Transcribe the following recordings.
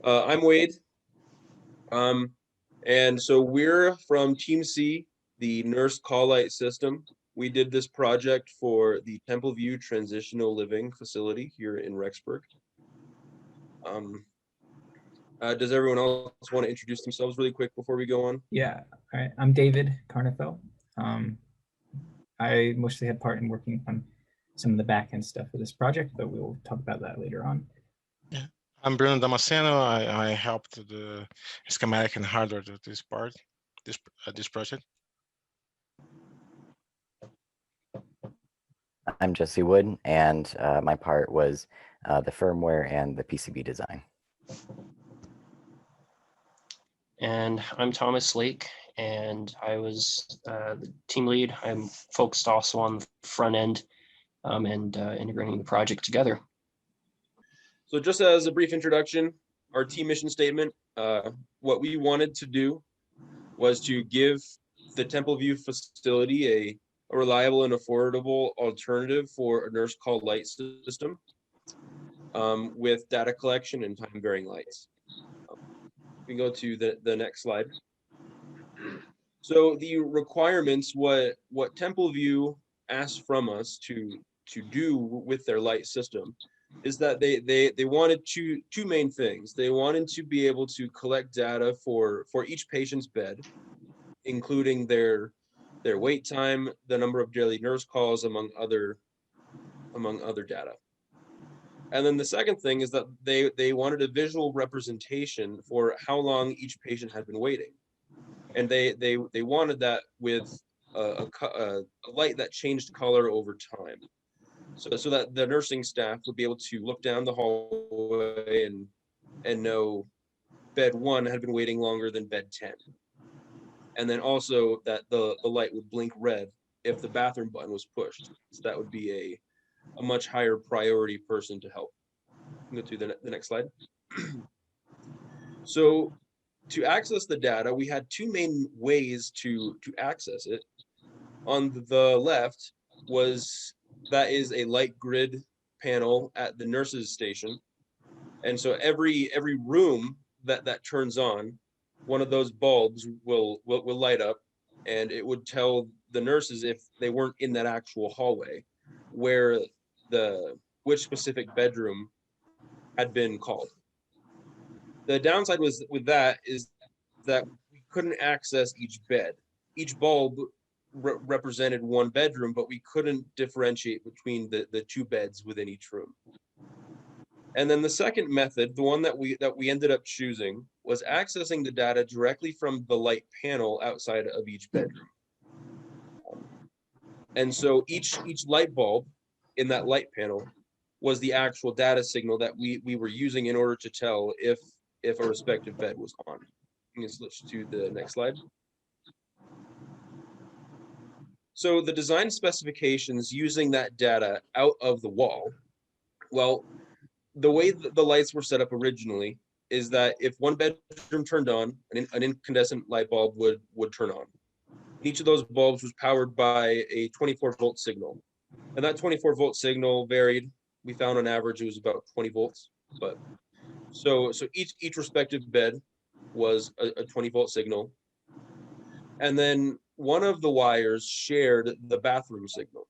I'm Wade. And so we're from Team C, the Nurse Call Light System. We did this project for the Temple View Transitional Living Facility here in Rexburg. Does everyone else want to introduce themselves really quick before we go on? Yeah, all right. I'm David Carnefel. I mostly had part in working on some of the back end stuff for this project, but we'll talk about that later on. Yeah, I'm Bruno Damasceno. I helped the schematic and hardware to this project. I'm Jesse Wood, and my part was the firmware and the PCB design. And I'm Thomas Lake, and I was the team lead. I'm focused also on the front end and integrating the project together. So just as a brief introduction, our team mission statement, what we wanted to do was to give the Temple View facility a reliable and affordable alternative for a nurse call light system with data collection and time varying lights. We can go to the next slide. So the requirements, what Temple View asked from us to do with their light system is that they wanted two main things. They wanted to be able to collect data for each patient's bed, including their wait time, the number of daily nurse calls, among other data. And then the second thing is that they wanted a visual representation for how long each patient had been waiting. And they wanted that with a light that changed color over time. So that the nursing staff would be able to look down the hallway and know bed 1 had been waiting longer than bed 10. And then also that the light would blink red if the bathroom button was pushed. So that would be a much higher priority person to help. Go to the next slide. So to access the data, we had two main ways to access it. On the left that is a light grid panel at the nurses station. And so every room that turns on, one of those bulbs will light up, and it would tell the nurses, if they weren't in that actual hallway, which specific bedroom had been called. The downside with that is that we couldn't access each bed. Each bulb represented one bedroom, but we couldn't differentiate between the two beds within each room. And then the second method, the one that we ended up choosing, was accessing the data directly from the light panel outside of each bedroom. And so each light bulb in that light panel was the actual data signal that we were using in order to tell if a respective bed was on. You can switch to the next slide. So the design specifications using that data out of the wall, well, the way the lights were set up originally is that if one bedroom turned on, an incandescent light bulb would turn on. Each of those bulbs was powered by a 24-volt signal. And that 24-volt signal varied. We found on average it was about 20 volts. But so each respective bed was a 20-volt signal. And then one of the wires shared the bathroom signal.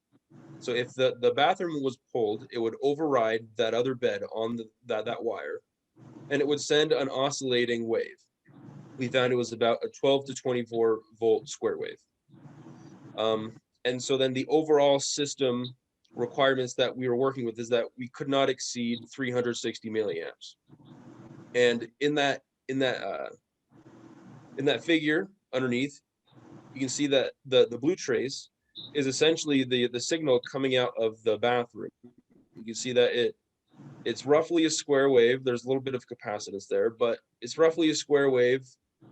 So if the bathroom was pulled, it would override that other bed on that wire, and it would send an oscillating wave. We found it was about a 12 to 24 volt square wave. And so then the overall system requirements that we were working with is that we could not exceed 360 milliamps. And in that figure underneath, you can see that the blue trace is essentially the signal coming out of the bathroom. You can see that it's roughly a square wave. There's a little bit of capacitance there, but it's roughly a square wave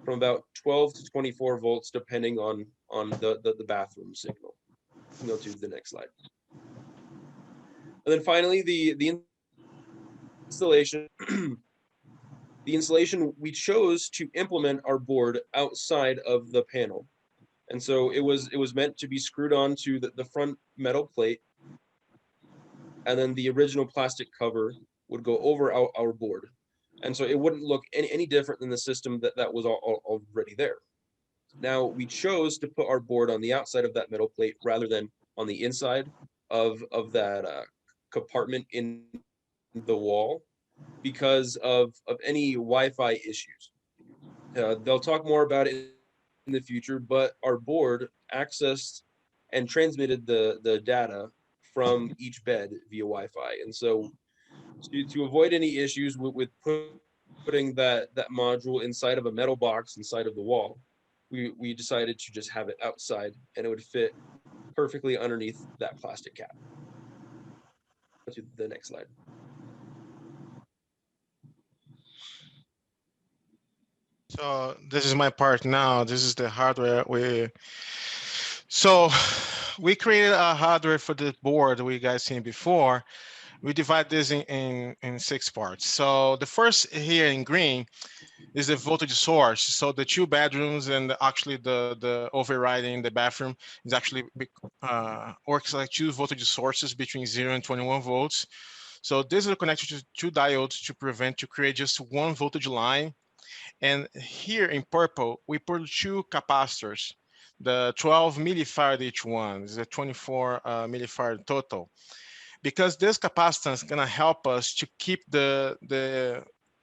from about 12 to 24 volts, depending on the bathroom signal. We'll go to the next slide. And then finally, the installation. The installation, we chose to implement our board outside of the panel. And so it was meant to be screwed onto the front metal plate, and then the original plastic cover would go over our board. And so it wouldn't look any different than the system that was already there. Now we chose to put our board on the outside of that metal plate rather than on the inside of that compartment in the wall because of any Wi-Fi issues. They'll talk more about it in the future, but our board accessed and transmitted the data from each bed via Wi-Fi. And so to avoid any issues with putting that module inside of a metal box inside of the wall, we decided to just have it outside and it would fit perfectly underneath that plastic cap. To the next slide. So this is my part now. This is the hardware so we created a hardware for the board we guys seen before. We divide this in 6 parts. So the first here in green is the voltage source. So the 2 bedrooms and actually the overriding the bathroom is actually works like 2 voltage sources between 0 and 21 volts. So this is connected to 2 diodes to create just 1 voltage line. And here in purple, we put 2 capacitors, the 12 millifarad each one, is a 24 millifarad total. Because this capacitance is gonna help us to keep the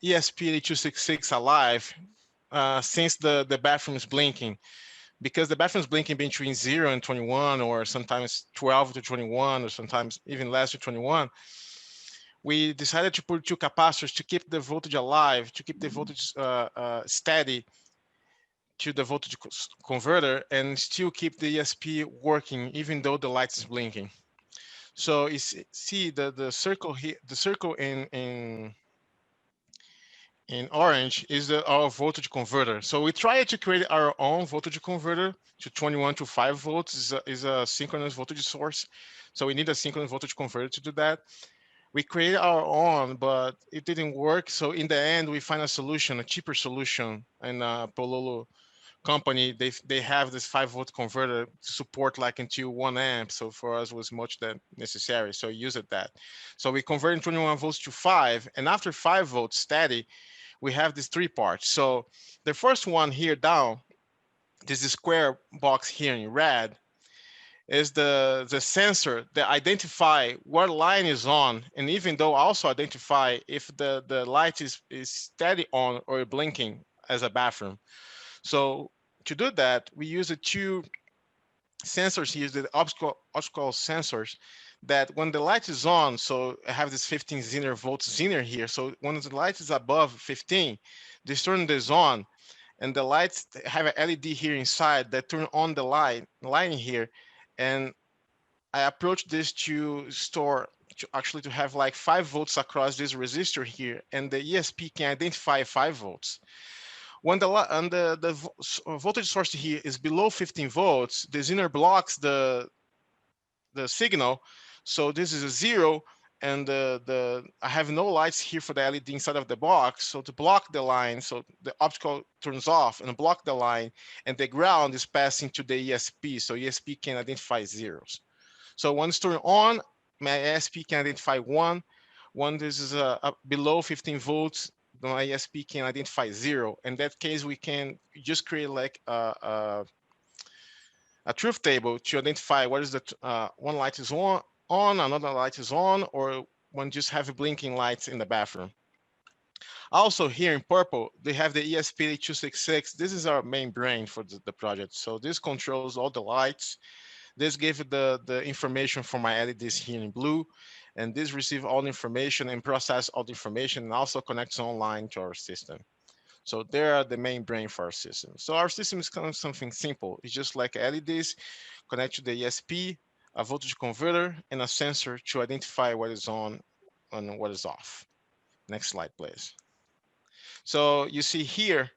ESP8266 alive since the bathroom is blinking. Because the bathroom is blinking between 0 and 21, or sometimes 12 to 21, or sometimes even less to 21, we decided to put 2 capacitors to keep the voltage alive, to keep the voltage steady to the voltage converter and still keep the ESP working even though the light is blinking. So you see the circle here, the circle in orange is our voltage converter. So we tried to create our own voltage converter to 21 to 5 volts is a synchronous voltage source. So we need a synchronous voltage converter to do that. We created our own, but it didn't work. So in the end, we find a solution, a cheaper solution, and Pololo company, they have this 5-volt converter to support like until 1 amp. So for us, was much than necessary. So use it that. So we converted 21 volts to 5, and after 5 volts steady, we have these 3 parts. So the first one here down, this square box here in red, is the sensor that identify what line is on, and even though also identify if the light is steady on or blinking as a bathroom. So to do that, we use the 2 sensors here, the optical sensors, that when the light is on, so I have this 15 Zener volts Zener here. So when the light is above 15, this turn this on, and the lights have an LED here inside that turn on the line here. And I approach this to store to have like 5 volts across this resistor here, and the ESP can identify 5 volts. When the voltage source here is below 15 volts, the Zener blocks the signal. So this is a 0, and I have no lights here for the LED inside of the box. So to block the line, so the optical turns off and block the line, and the ground is passing to the ESP. So ESP can identify zeros. So when it's turned on, my ESP can identify 1. When this is below 15 volts, my ESP can identify 0. In that case, we can just create like a truth table to identify what is the one light is on, another light is on, or when just have blinking lights in the bathroom. Also here in purple, they have the ESP8266. This is our main brain for the project. So this controls all the lights. This gives the information for my LEDs here in blue, and this receives all the information and process all the information, and also connects online to our system. So they are the main brain for our system. So our system is kind of something simple. It's just like LEDs connect to the ESP, a voltage converter, and a sensor to identify what is on and what is off. Next slide, please. So you see here,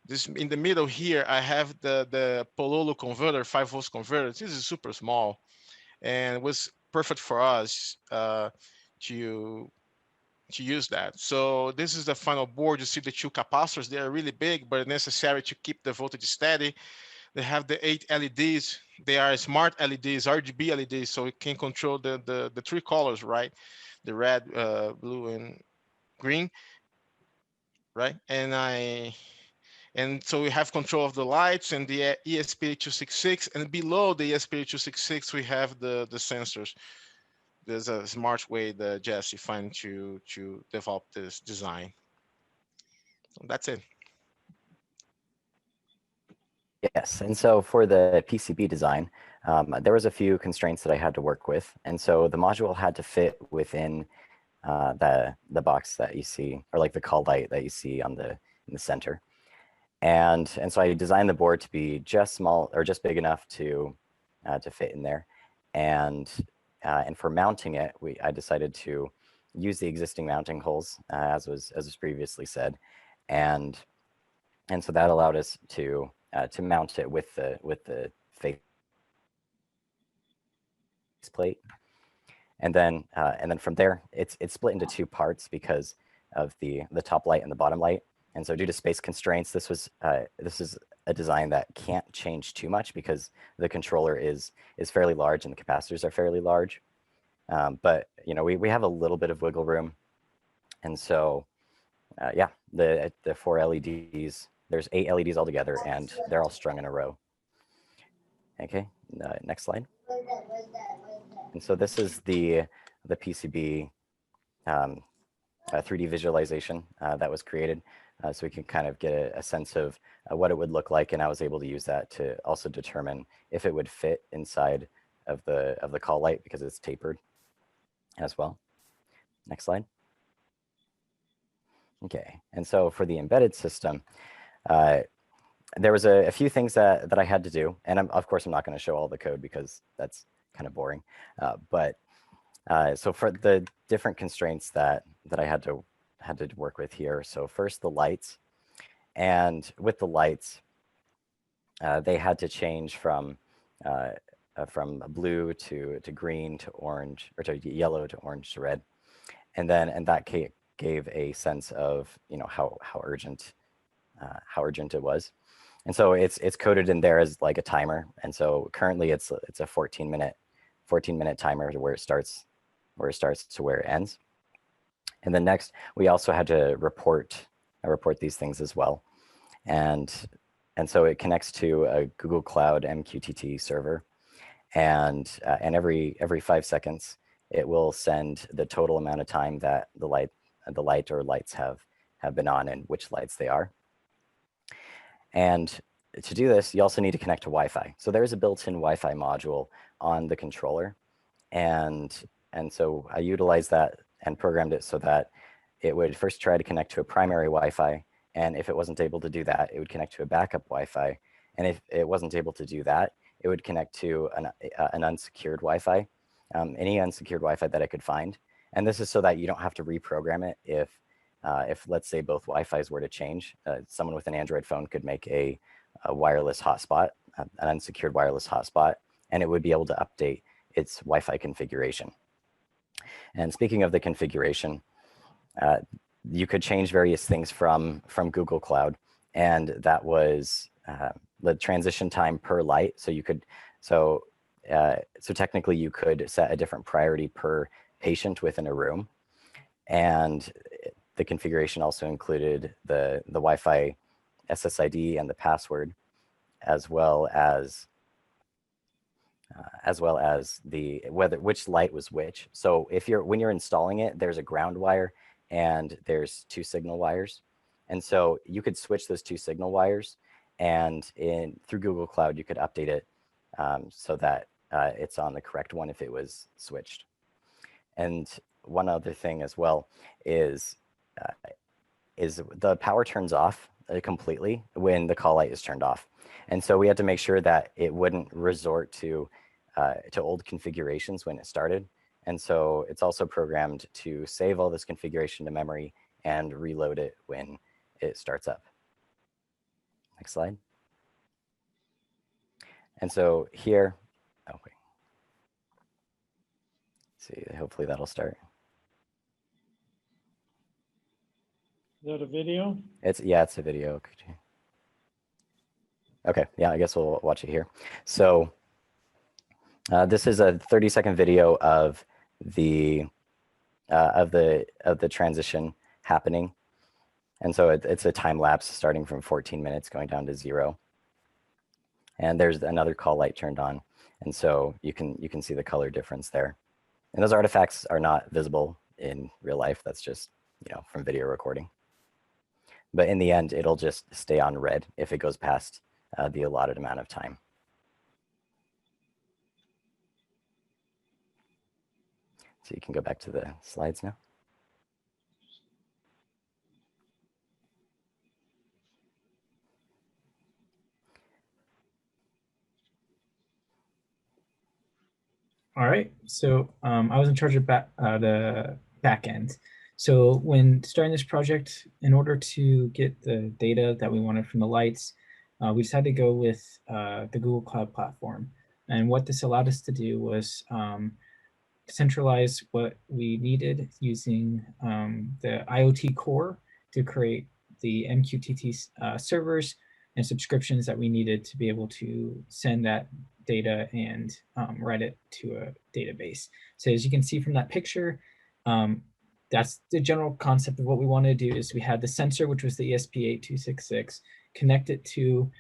this in the middle here, I have the Pololo converter, 5 volts converter. This is super small, and it was perfect for us to use that. So this is the final board. You see the 2 capacitors. They are really big, but necessary to keep the voltage steady. They have the 8 LEDs. They are smart LEDs, RGB LEDs, so it can control the 3 colors, right? The red, blue, and green. right? And so we have control of the lights and the ESP8266, and below the ESP8266 we have the sensors. There's a smart way that Jesse found to develop this design. That's it. Yes, and so for the PCB design, there was a few constraints that I had to work with, and so the module had to fit within the box that you see, or like the call light that you see on in the center, and so I designed the board to be just small or just big enough to fit in there, and for mounting it, I decided to use the existing mounting holes as was previously said, and so that allowed us to mount it with the face plate, and then from there it's split into two parts because of the top light and the bottom light. And so due to space constraints, this is a design that can't change too much because the controller is fairly large and the capacitors are fairly large. But you know, we have a little bit of wiggle room, and so yeah, the 4 LEDs. There's 8 LEDs altogether, and they're all strung in a row. Okay, next slide. And so this is the PCB 3D visualization that was created, so we can kind of get a sense of what it would look like, and I was able to use that to also determine if it would fit inside of the call light because it's tapered as well. Next slide. Okay, and so for the embedded system, there was a few things that I had to do, and of course I'm not going to show all the code because that's kind of boring. But so for the different constraints that I had to work with here. So first the lights, and with the lights, they had to change from blue to green to orange, or to yellow to orange to red, and that gave a sense of, you know, how urgent it was. And so it's coded in there as like a timer. And so currently it's a 14 minute timer to where it starts to where it ends. And then next, we also had to report these things as well. And so it connects to a Google Cloud MQTT server, and every 5 seconds, it will send the total amount of time that the light or lights have been on and which lights they are. And to do this, you also need to connect to Wi-Fi. So there's a built-in Wi-Fi module on the controller, and so I utilized that and programmed it so that it would first try to connect to a primary Wi-Fi, and if it wasn't able to do that, it would connect to a backup Wi-Fi, and if it wasn't able to do that, it would connect to an unsecured Wi-Fi, any unsecured Wi-Fi that I could find. And this is so that you don't have to reprogram it if let's say both Wi-Fis were to change. Someone with an Android phone could make a wireless hotspot, an unsecured wireless hotspot, and it would be able to update its Wi-Fi configuration. And speaking of the configuration, you could change various things from Google Cloud, and that was the transition time per light. So you could, so technically you could set a different priority per patient within a room, and the configuration also included the Wi-Fi SSID and the password, as well as which light was which. So when you're installing it, there's a ground wire and there's 2 signal wires, and so you could switch those 2 signal wires, and through Google Cloud you could update it so that it's on the correct one if it was switched. And one other thing as well is the power turns off completely when the call light is turned off. And so we had to make sure that it wouldn't resort to old configurations when it started. And so it's also programmed to save all this configuration to memory and reload it when it starts up. Next slide. And so here, oh wait. Let's see, hopefully that'll start. Is that a video? It's a video. Okay, yeah, I guess we'll watch it here. So this is a 30-second video of the transition happening. And so it's a time lapse starting from 14 minutes going down to 0. And there's another call light turned on. And so you can see the color difference there. And those artifacts are not visible in real life. That's just, from video recording. But in the end, it'll just stay on red if it goes past the allotted amount of time. So you can go back to the slides now. All right, so I was in charge of the back end. So when starting this project, in order to get the data that we wanted from the lights, we decided to go with the Google Cloud Platform. And what this allowed us to do was centralize what we needed using the IoT core to create the MQTT servers and subscriptions that we needed to be able to send that data and write it to a database. So as you can see from that picture, that's the general concept of what we wanted to do. Is we had the sensor, which was the ESP8266, connect it to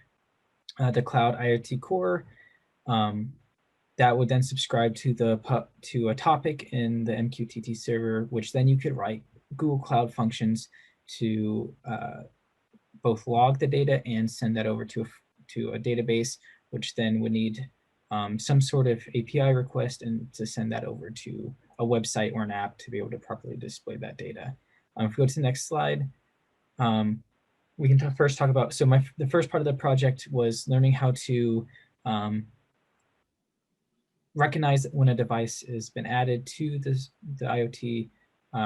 the cloud IoT core. That would then subscribe to a topic in the MQTT server, which then you could write Google Cloud functions to both log the data and send that over to a database, which then would need some sort of API request and to send that over to a website or an app to be able to properly display that data. If we go to the next slide, we can first talk about, so the first part of the project was learning how to recognize when a device has been added to the IoT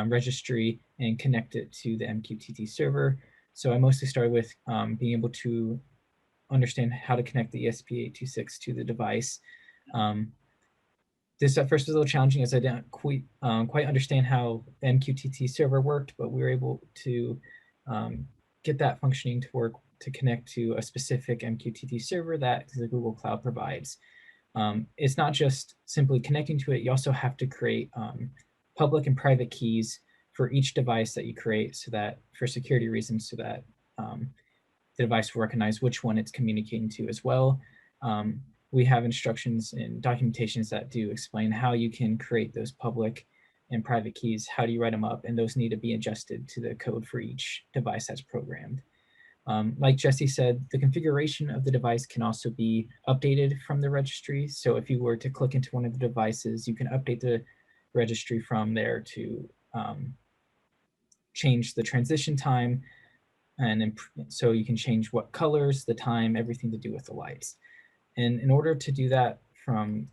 registry and connect it to the MQTT server. So I mostly started with being able to understand how to connect the ESP8266 to the device. This at first was a little challenging as I didn't quite understand how the MQTT server worked, but we were able to get that functioning to work to connect to a specific MQTT server that the Google Cloud provides. It's not just simply connecting to it, you also have to create public and private keys for each device that you create so that for security reasons, so that the device will recognize which one it's communicating to as well. We have instructions and documentations that do explain how you can create those public and private keys. How do you write them up? And those need to be adjusted to the code for each device that's programmed. Like Jesse said, the configuration of the device can also be updated from the registry. So if you were to click into one of the devices, you can update the registry from there to change the transition time. And so you can change what colors, the time, everything to do with the lights. And in order to do that from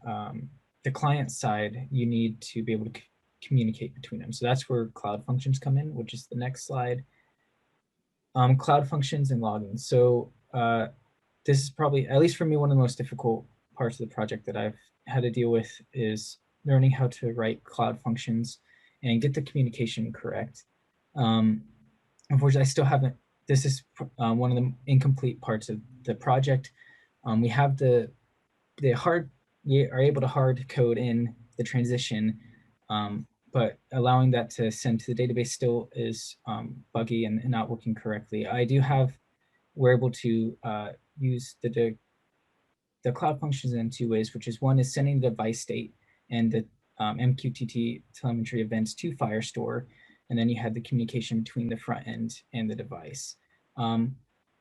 the client side, you need to be able to communicate between them. So that's where cloud functions come in, which is the next slide. Cloud functions and logging. So this is probably, at least for me, one of the most difficult parts of the project that I've had to deal with is learning how to write cloud functions and get the communication correct. Unfortunately, I still haven't, this is one of the incomplete parts of the project. We have we are able to hard code in the transition, but allowing that to send to the database still is buggy and not working correctly. We're able to use the cloud functions in two ways, which is one is sending the device state and the MQTT telemetry events to Firestore, and then you have the communication between the front end and the device.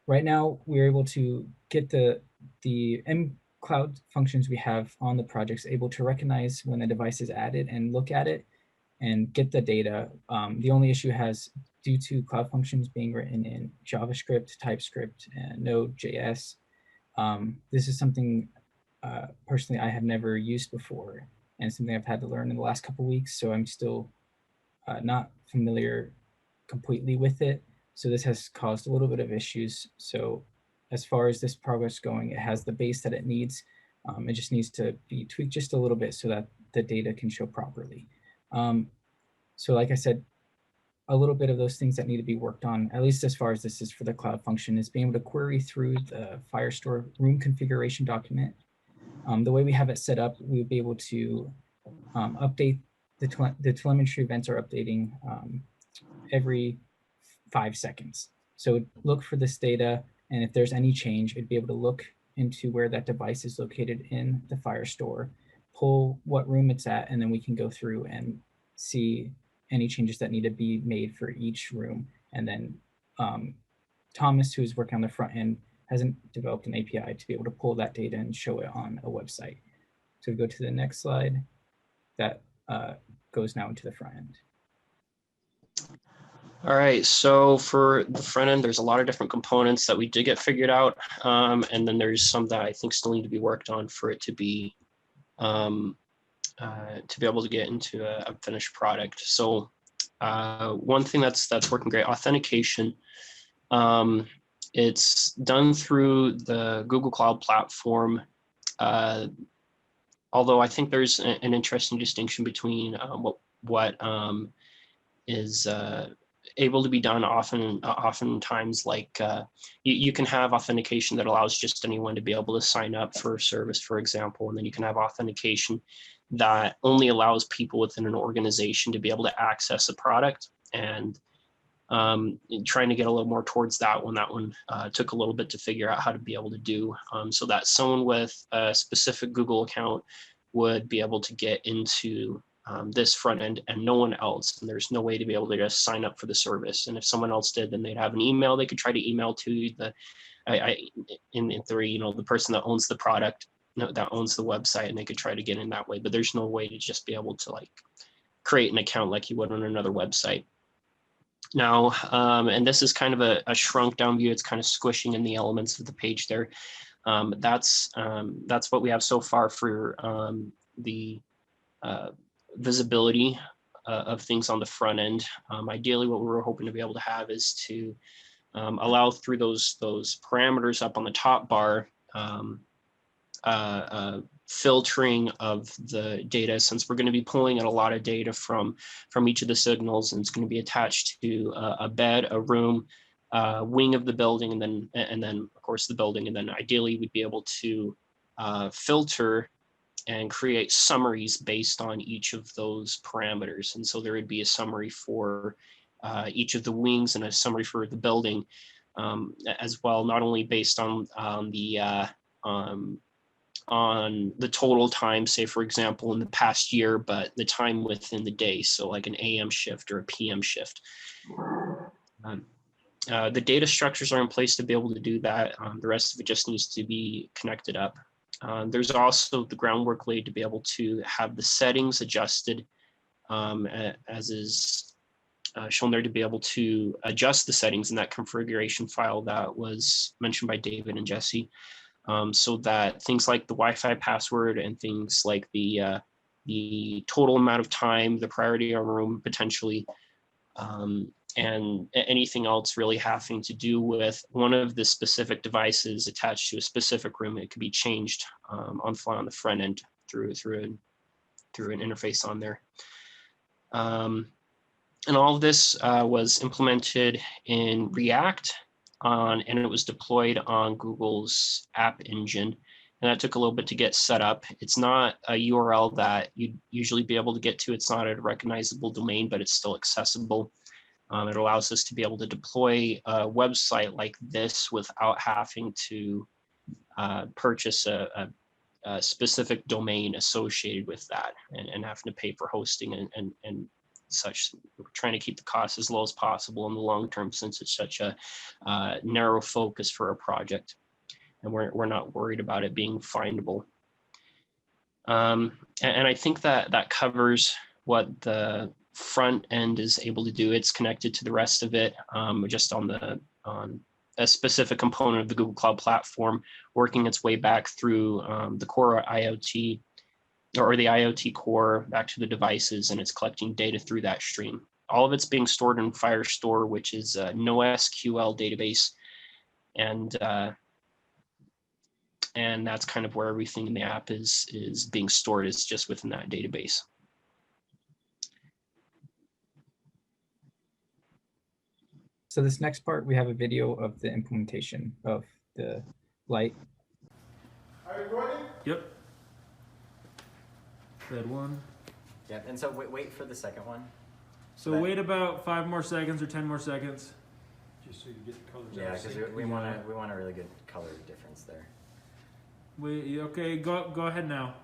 Right now, we're able to get the cloud functions we have on the projects able to recognize when a device is added and look at it and get the data. The only issue due to cloud functions being written in JavaScript, TypeScript, and Node.js. This is something personally I have never used before and something I've had to learn in the last couple of weeks. So I'm still not familiar completely with it. So this has caused a little bit of issues. So as far as this progress going, it has the base that it needs. It just needs to be tweaked just a little bit so that the data can show properly. So like I said, a little bit of those things that need to be worked on, at least as far as this is for the cloud function, is being able to query through the Firestore room configuration document. The way we have it set up, we would be able to update the telemetry events are updating every 5 seconds. So look for this data, and if there's any change, it'd be able to look into where that device is located in the Firestore, pull what room it's at, and then we can go through and see any changes that need to be made for each room. And then Thomas, who's working on the front end, hasn't developed an API to be able to pull that data and show it on a website. So we go to the next slide. That goes now into the front end. All right, so for the front end, there's a lot of different components that we did get figured out. And then there's some that I think still need to be worked on for it to be able to get into a finished product. So one thing that's working great, authentication. It's done through the Google Cloud Platform. Although I think there's an interesting distinction between what is able to be done oftentimes, like you can have authentication that allows just anyone to be able to sign up for a service, for example, and then you can have authentication that only allows people within an organization to be able to access a product. And trying to get a little more towards that one. That one took a little bit to figure out how to be able to do, so that someone with a specific Google account would be able to get into this front end and no one else. And there's no way to be able to just sign up for the service. And if someone else did, then they'd have an email they could try to email to the, in theory, the person that owns the product, that owns the website, and they could try to get in that way. But there's no way to just be able to like create an account like you would on another website. Now, and this is kind of a shrunk down view. It's kind of squishing in the elements of the page there. That's what we have so far for the visibility of things on the front end. Ideally, what we were hoping to be able to have is to allow through those parameters up on the top bar, filtering of the data, since we're going to be pulling in a lot of data from each of the signals, and it's going to be attached to a bed, a room, wing of the building, and then of course the building. And then ideally we'd be able to filter and create summaries based on each of those parameters. And so there would be a summary for each of the wings and a summary for the building as well, not only based on the total time, say for example in the past year, but the time within the day, so like an AM shift or a PM shift. The data structures are in place to be able to do that. The rest of it just needs to be connected up. There's also the groundwork laid to be able to have the settings adjusted, as is shown there, to be able to adjust the settings in that configuration file that was mentioned by David and Jesse. So that things like the Wi-Fi password and things like the total amount of time, the priority of a room potentially, and anything else really having to do with one of the specific devices attached to a specific room, it could be changed on fly on the front end through an interface on there. And all of this was implemented in React. And it was deployed on Google's App Engine, and that took a little bit to get set up. It's not a URL that you'd usually be able to get to. It's not a recognizable domain, but it's still accessible. It allows us to be able to deploy a website like this without having to purchase a specific domain associated with that and having to pay for hosting and such. We're trying to keep the costs as low as possible in the long term, since it's such a narrow focus for a project, and we're not worried about it being findable. And I think that covers what the front end is able to do. It's connected to the rest of it, just on a specific component of the Google Cloud Platform, working its way back through the core IoT, or the IoT core, back to the devices, and it's collecting data through that stream. All of it's being stored in Firestore, which is a NoSQL database, and that's kind of where everything in the app is being stored, is just within that database. So this next part, we have a video of the implementation of the light. Are you recording? Yep. Bed one. Yeah, and so wait for the second one. So wait about 5 more seconds or 10 more seconds. Just so you get the colors Yeah, out of because sync. we want a really good color difference there. Okay, go ahead now.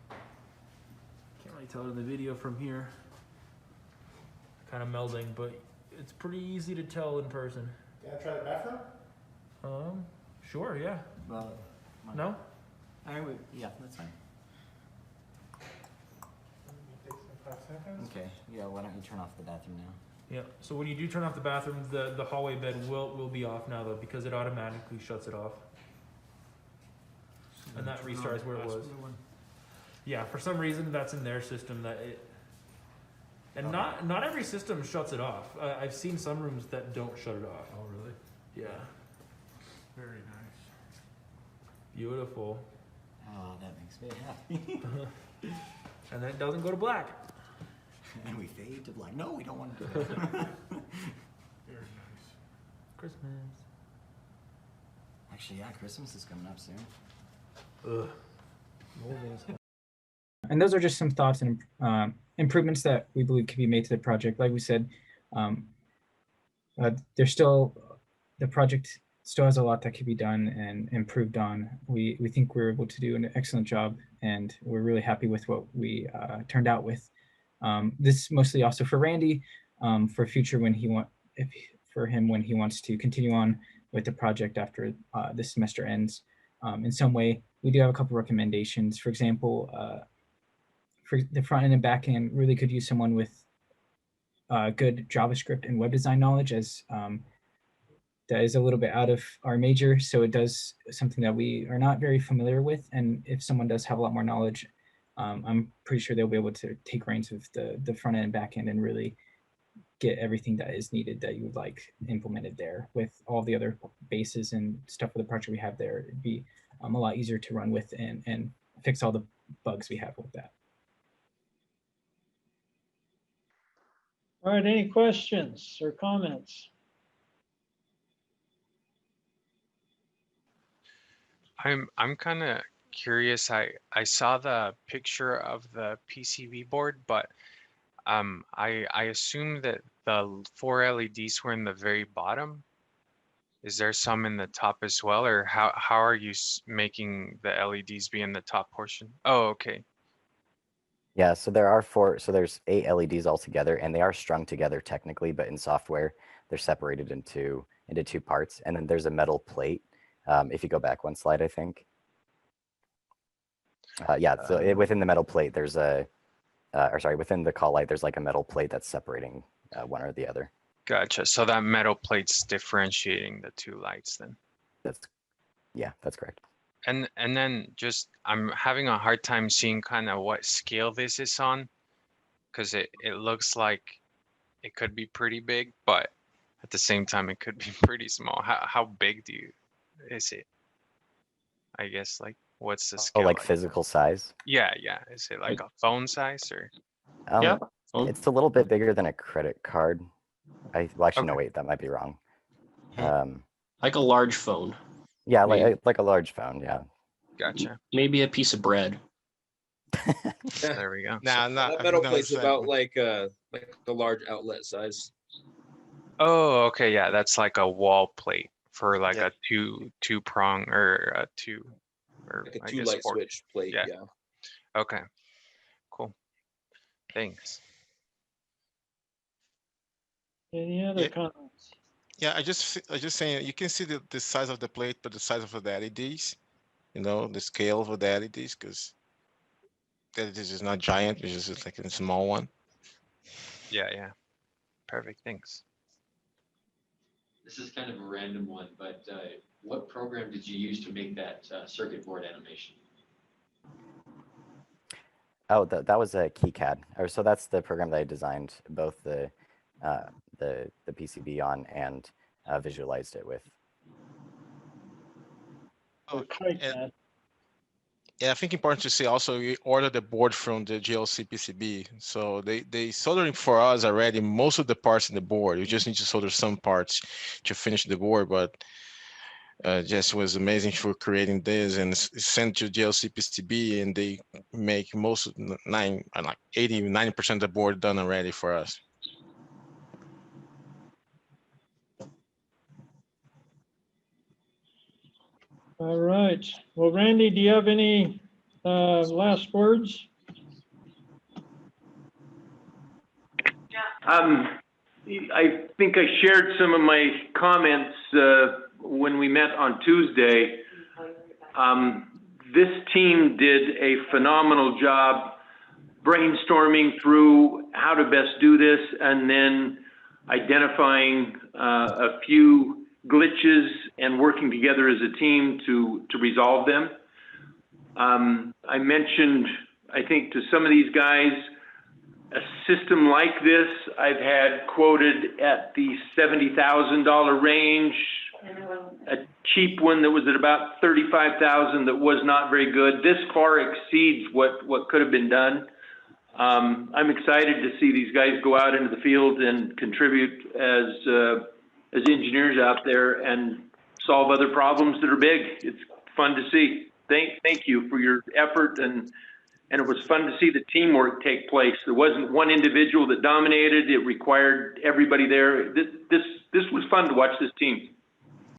Can't really tell it in the video from here. Kind of melding, but it's pretty easy to tell in person. Can I try the bathroom? Sure, yeah. Well, No? yeah, that's fine. Takes 5 seconds. Okay, yeah, why don't you turn off the bathroom now? Yeah. So when you do turn off the bathroom, the hallway bed will be off now though, because it automatically shuts it off. And that Turn on restarts the where it was. hospital one. Yeah, for some reason that's in their system that it. And Okay. not every system shuts it off. I've seen some rooms that don't shut it off. Oh, really? Yeah. Very nice. Beautiful. Oh, that makes me happy. And then it doesn't go to black. And we fade to black. No, we don't want to do that. Very nice. Christmas. Actually, yeah, Christmas is coming up soon. Ugh. And those are just some thoughts and improvements that we believe can be made to the project. Like we said, the project still has a lot that could be done and improved on. We think we're able to do an excellent job, and we're really happy with what we turned out with. This mostly also for Randy, for future when he when he wants to continue on with the project after this semester ends. In some way, we do have a couple recommendations. For example, for the front end and back end, really could use someone with good JavaScript and web design knowledge, as that is a little bit out of our major. So it does something that we are not very familiar with. And if someone does have a lot more knowledge, I'm pretty sure they'll be able to take reins of the front end and back end and really get everything that is needed that you would like implemented there. With all the other bases and stuff for the project we have there, it'd be a lot easier to run with and fix all the bugs we have with that. All right, any questions or comments? I'm kind of curious. I saw the picture of the PCB board, but I assume that the 4 LEDs were in the very bottom. Is there some in the top as well, or how are you making the LEDs be in the top portion? Oh, okay. Yeah, so there's 8 LEDs altogether, and they are strung together technically, but in software, they're separated into 2 parts. And then there's a metal plate. If you go back one slide, I think. Yeah, so within the metal plate, there's within the call light, there's like a metal plate that's separating one or the other. Gotcha. So that metal plate's differentiating the 2 lights then. That's correct. And then just I'm having a hard time seeing kind of what scale this is on, because it looks like it could be pretty big, but at the same time it could be pretty small. How big is it? I guess, like, what's the scale? Oh, like physical size? Yeah. Is it like a phone size or? Yeah. It's a little bit bigger than a credit card. Well, actually, no, Okay. wait, that might be wrong. Like a large phone. Yeah, Maybe. like a large phone. Yeah. Gotcha. Maybe a piece of bread. There we go. Nah, That metal plate's about like the large outlet size. Oh, okay. Yeah, that's like a wall plate for like Yeah. a two prong or a two, or Like a I 2 guess light 4. switch plate. Yeah. Yeah. Okay. Cool. Thanks. Any other Yeah. comments? Yeah, I just saying, you can see the size of the plate, but the size of the LEDs, the scale of the LEDs, because the LEDs is not giant, it's just like a small one. Yeah. Perfect. Thanks. This is kind of a random one, but what program did you use to make that circuit board animation? Oh, that was a KeyCAD. So that's the program that I designed both the PCB on and visualized it with. Oh, KiCad. Yeah, I think important to say also, we ordered the board from the GLC PCB. So they soldering for us already most of the parts in the board. You just need to solder some parts to finish the board, but Jess was amazing for creating this and sent to GLC PCB, and they make most of 90% of the board done already for us. All right. Well, Randy, do you have any last words? I think I shared some of my comments when we met on Tuesday. This team did a phenomenal job brainstorming through how to best do this and then identifying a few glitches and working together as a team to resolve them. I mentioned, I think, to some of these guys, a system like this I've had quoted at the $70,000 range, a cheap one that was at about $35,000 that was not very good. This far exceeds what could have been done. I'm excited to see these guys go out into the field and contribute as engineers out there and solve other problems that are big. It's fun to see. Thank you for your effort, and it was fun to see the teamwork take place. There wasn't one individual that dominated. It required everybody there. This was fun to watch this team.